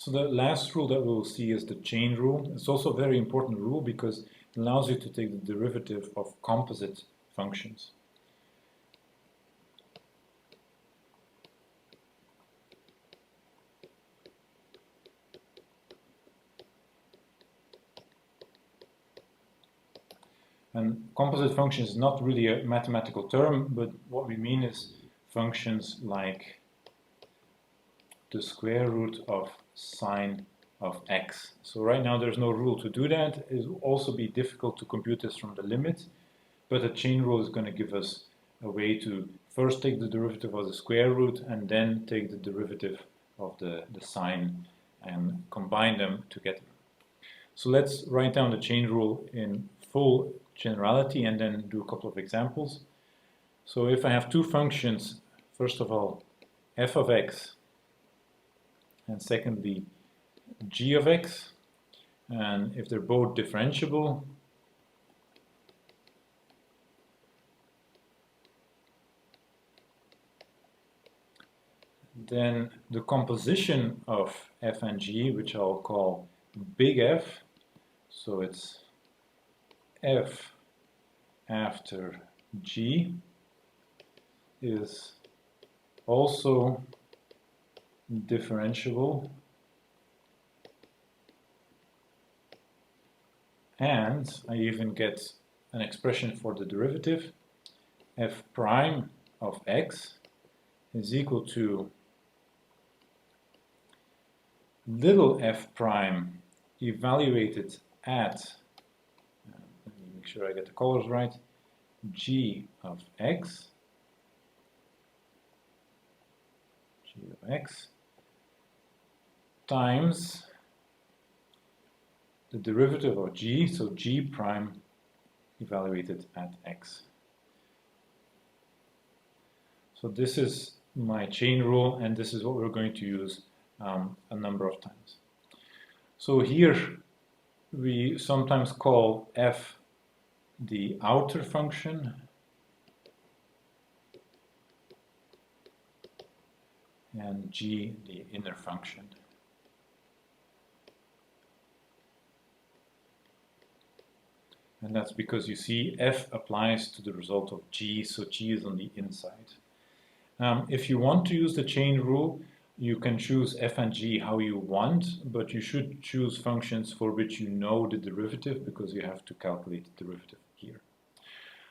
So the last rule that we will see is the chain rule. It's also a very important rule because it allows you to take the derivative of composite functions. And composite function is not really a mathematical term, but what we mean is functions like the square root of sine of x. So right now there's no rule to do that. It will also be difficult to compute this from the limit, but a chain rule is going to give us a way to first take the derivative of the square root and then take the derivative of the sine and combine them together. So let's write down the chain rule in full generality and then do a couple of examples. So if I have two functions, first of all, f of x, and secondly, g of x, and if they're both differentiable, then the composition of f and g, which I'll call big F, so it's f after g, is also differentiable, and I even get an expression for the derivative. F prime of x is equal to little f prime evaluated at, let me make sure I get the colors right, g of x, times the derivative of g, so g prime evaluated at x. So this is my chain rule, and this is what we're going to use a number of times. So here we sometimes call f the outer function, and g the inner function. And that's because you see f applies to the result of g, so g is on the inside. If you want to use the chain rule, you can choose f and g how you want, but you should choose functions for which you know the derivative, because you have to calculate the derivative here.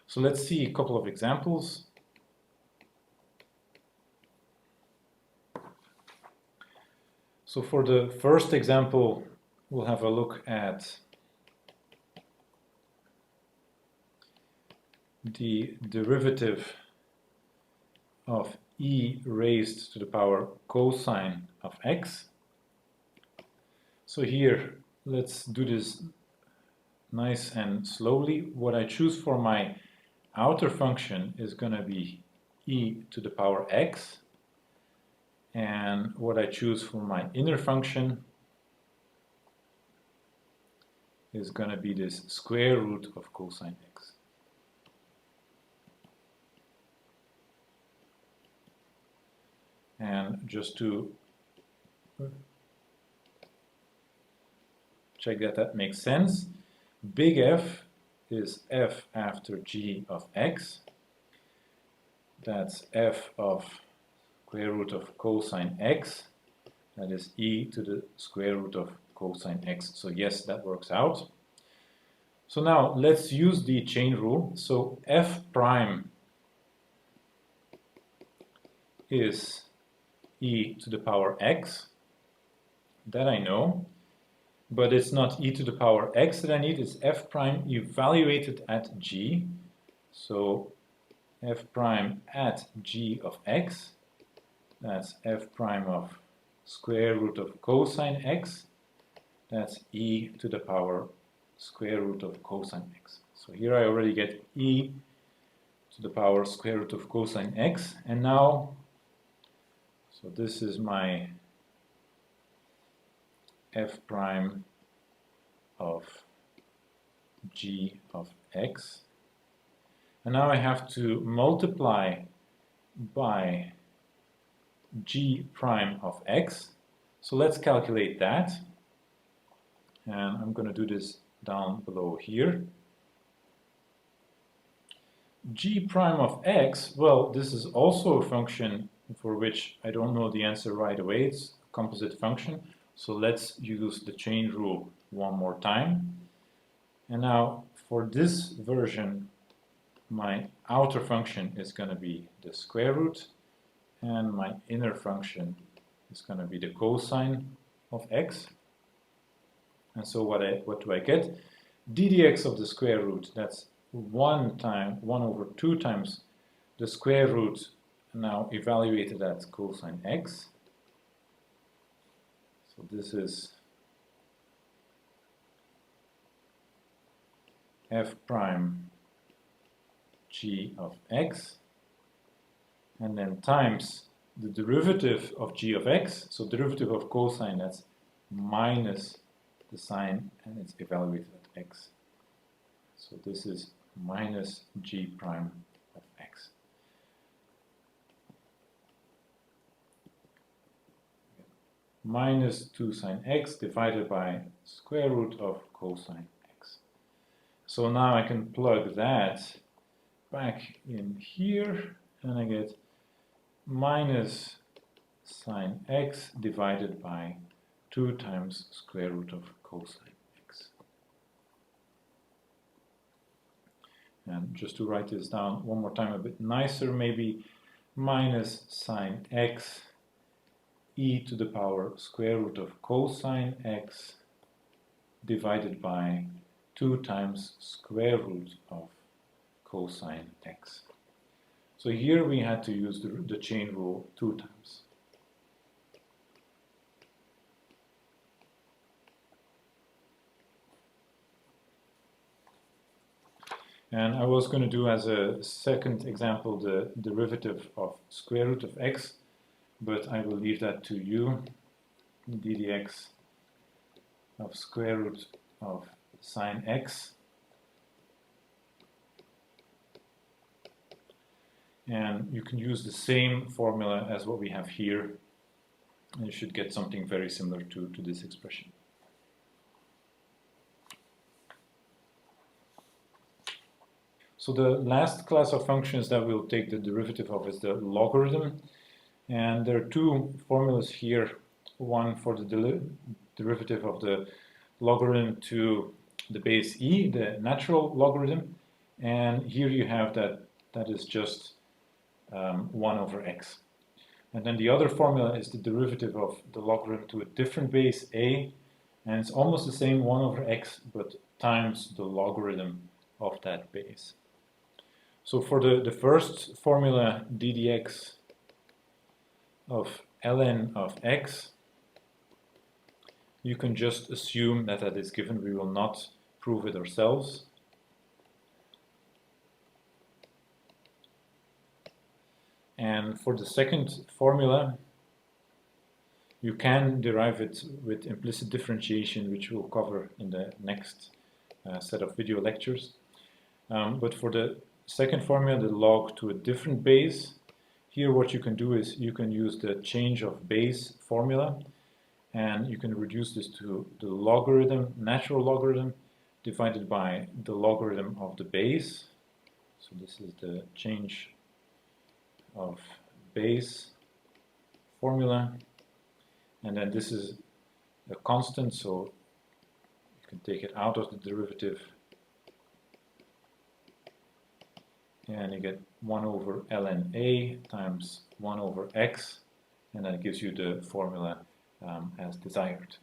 So let's see a couple of examples. So for the first example, we'll have a look at the derivative of e raised to the power cosine of x. So here, let's do this nice and slowly. What I choose for my outer function is going to be e to the power x, and what I choose for my inner function is going to be this square root of cosine x. And just to check that that makes sense, big F is f after g of x. That's f of square root of cosine x. That is e to the square root of cosine x. So yes, that works out. So now let's use the chain rule. So f prime is e to the power x. That I know. But it's not e to the power x that I need, it's f prime evaluated at g. So f prime at g of x, that's f prime of square root of cosine x, that's e to the power square root of cosine x. So here I already get e to the power square root of cosine x, and now, so this is my f prime of g of x, and now I have to multiply by g prime of x, So let's calculate that. And I'm going to do this down below here. G prime of x, well, this is also a function for which I don't know the answer right away. It's a composite function. So let's use the chain rule one more time. And now for this version, my outer function is going to be the square root, and my inner function is going to be the cosine of x. And so what do I get? D dx of the square root, that's 1 over 2 times the square root, now evaluated at cosine x. So this is f prime g of x, and then times the derivative of g of x, so derivative of cosine, that's minus the sine, and it's evaluated at x. So this is minus g prime of x. Minus 2 sine x divided by square root of cosine x. So now I can plug that back in here, and I get minus sine x divided by 2 times square root of cosine x. And just to write this down one more time a bit nicer, maybe minus sine x e to the power square root of cosine x divided by 2 times square root of cosine x. So here we had to use the chain rule 2 times. And I was going to do as a second example the derivative of square root of x, but I will leave that to you. D dx of square root of sine x. And you can use the same formula as what we have here. And you should get something very similar to this expression. So the last class of functions that we'll take the derivative of is the logarithm. And there are two formulas here. One for the derivative of the logarithm to the base e, the natural logarithm. And here you have that is just 1 over x. And then the other formula is the derivative of the logarithm to a different base a. And it's almost the same 1 over x, but times the logarithm of that base. So for the first formula, d dx of ln of x, you can just assume that that is given. We will not prove it ourselves. And for the second formula, you can derive it with implicit differentiation, which we'll cover in the next set of video lectures. But for the second formula, the log to a different base, here what you can do is you can use the change of base formula, and you can reduce this to the logarithm, natural logarithm, divided by the logarithm of the base. So this is the change of base formula, and then this is a constant, so you can take it out of the derivative, and you get 1 over ln a times 1 over x, and that gives you the formula as desired.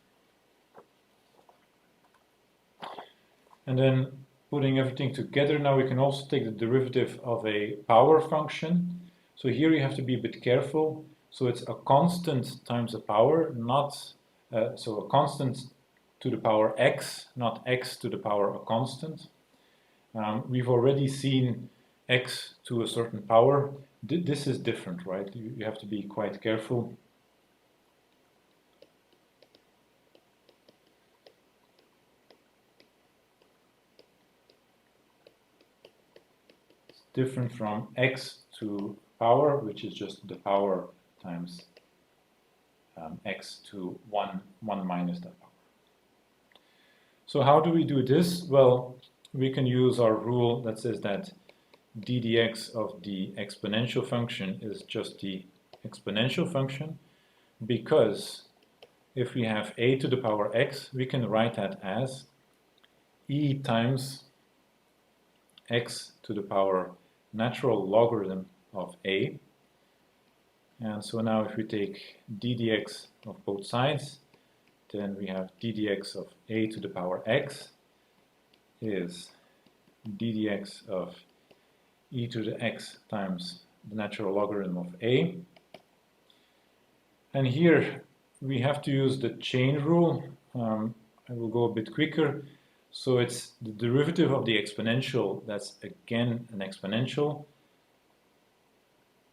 And then putting everything together, now we can also take the derivative of a power function. So here you have to be a bit careful. So it's a constant times a power, not so a constant to the power x, not x to the power a constant. We've already seen x to a certain power. This is different, right? You have to be quite careful. It's different from x to power, which is just the power times x to 1 minus that power. So how do we do this? Well, we can use our rule that says that d dx of the exponential function is just the exponential function, because if we have a to the power x, we can write that as e times x to the power natural logarithm of a. And so now if we take d dx of both sides, then we have d dx of a to the power x is d dx of e to the x times the natural logarithm of a. And here we have to use the chain rule. I will go a bit quicker. So it's the derivative of the exponential, that's again an exponential,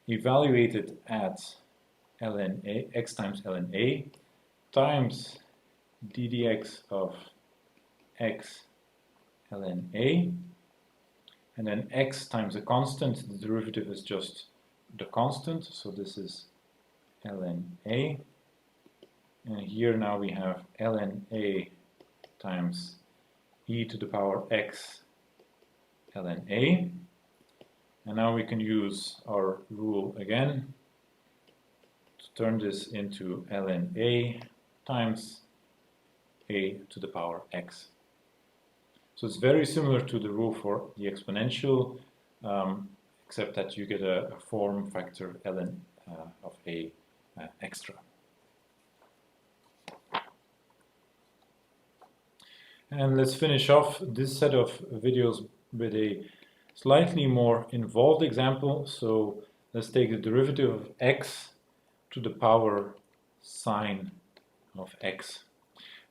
evaluated at ln a, x times ln a, times d dx of x ln a, and then x times a constant, the derivative is just the constant, so this is ln a, and here now we have ln a times e to the power x ln a, and now we can use our rule again to turn this into ln a times a to the power x. So it's very similar to the rule for the exponential, except that you get a form factor ln of a extra. And let's finish off this set of videos with a slightly more involved example. So let's take the derivative of x to the power sine of x.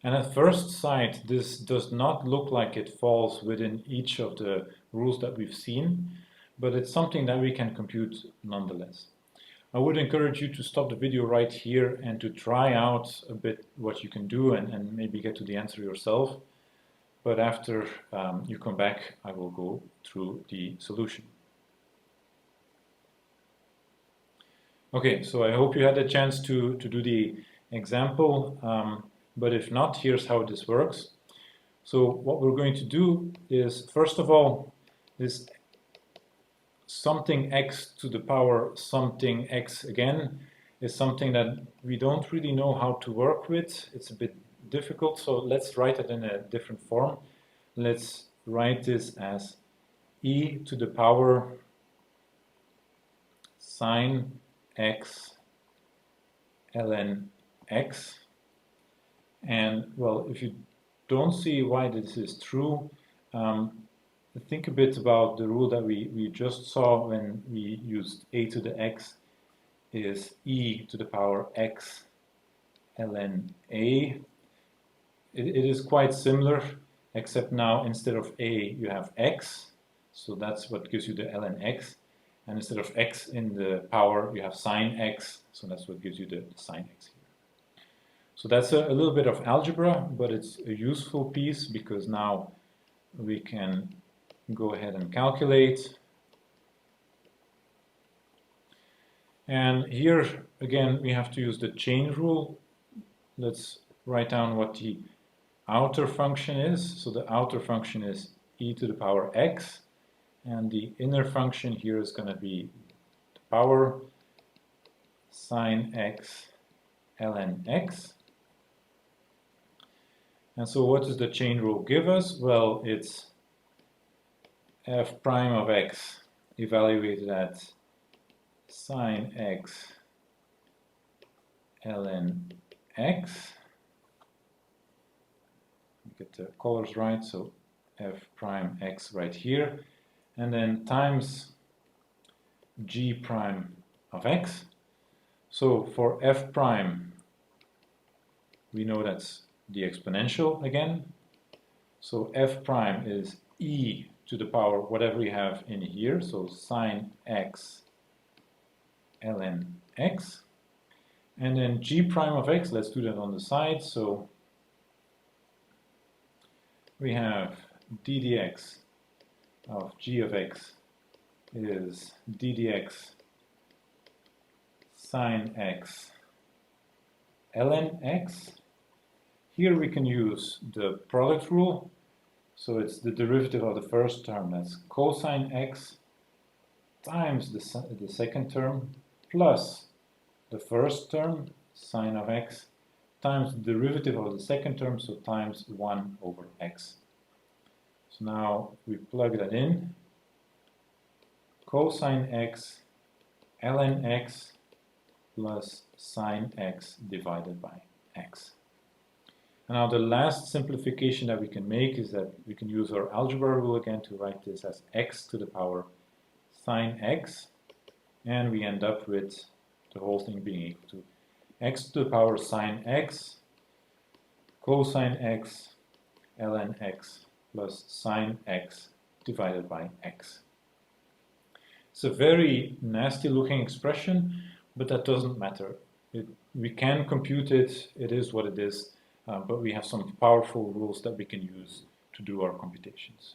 And at first sight, this does not look like it falls within each of the rules that we've seen, but it's something that we can compute nonetheless. I would encourage you to stop the video right here and to try out a bit what you can do and maybe get to the answer yourself. But after you come back, I will go through the solution. Okay, so I hope you had a chance to do the example, but if not, here's how this works. So what we're going to do is, first of all, this something x to the power something x again is something that we don't really know how to work with. It's a bit difficult, so let's write it in a different form. Let's write this as e to the power sine x ln x. And well, if you don't see why this is true, think a bit about the rule that we just saw when we used a to the x is e to the power x ln a. It is quite similar, except now instead of a you have x, so that's what gives you the ln x, and instead of x in the power you have sine x, so that's what gives you the sine x here. So that's a little bit of algebra, but it's a useful piece because now we can go ahead and calculate. And here again we have to use the chain rule. Let's write down what the outer function is. So the outer function is e to the power x, and the inner function here is going to be the power sine x ln x. And so what does the chain rule give us? Well, it's f prime of x evaluated at sine x ln x. Get the colors right, so f prime x right here, and then times g prime of x. So for f prime, we know that's the exponential again. So f prime is e to the power whatever we have in here, so sine x ln x. And then g prime of x, let's do that on the side. So we have d dx of g of x is d dx sine x ln x. Here we can use the product rule. So it's the derivative of the first term, that's cosine x times the second term plus the first term, sine of x, times the derivative of the second term, so times 1 over x. So now we plug that in. Cosine x ln x plus sine x divided by x. And now the last simplification that we can make is that we can use our algebra rule again to write this as x to the power sine x, and we end up with the whole thing being equal to x to the power sine x cosine x ln x plus sine x divided by x. It's a very nasty looking expression, but that doesn't matter. We can compute it, it is what it is, but we have some powerful rules that we can use to do our computations.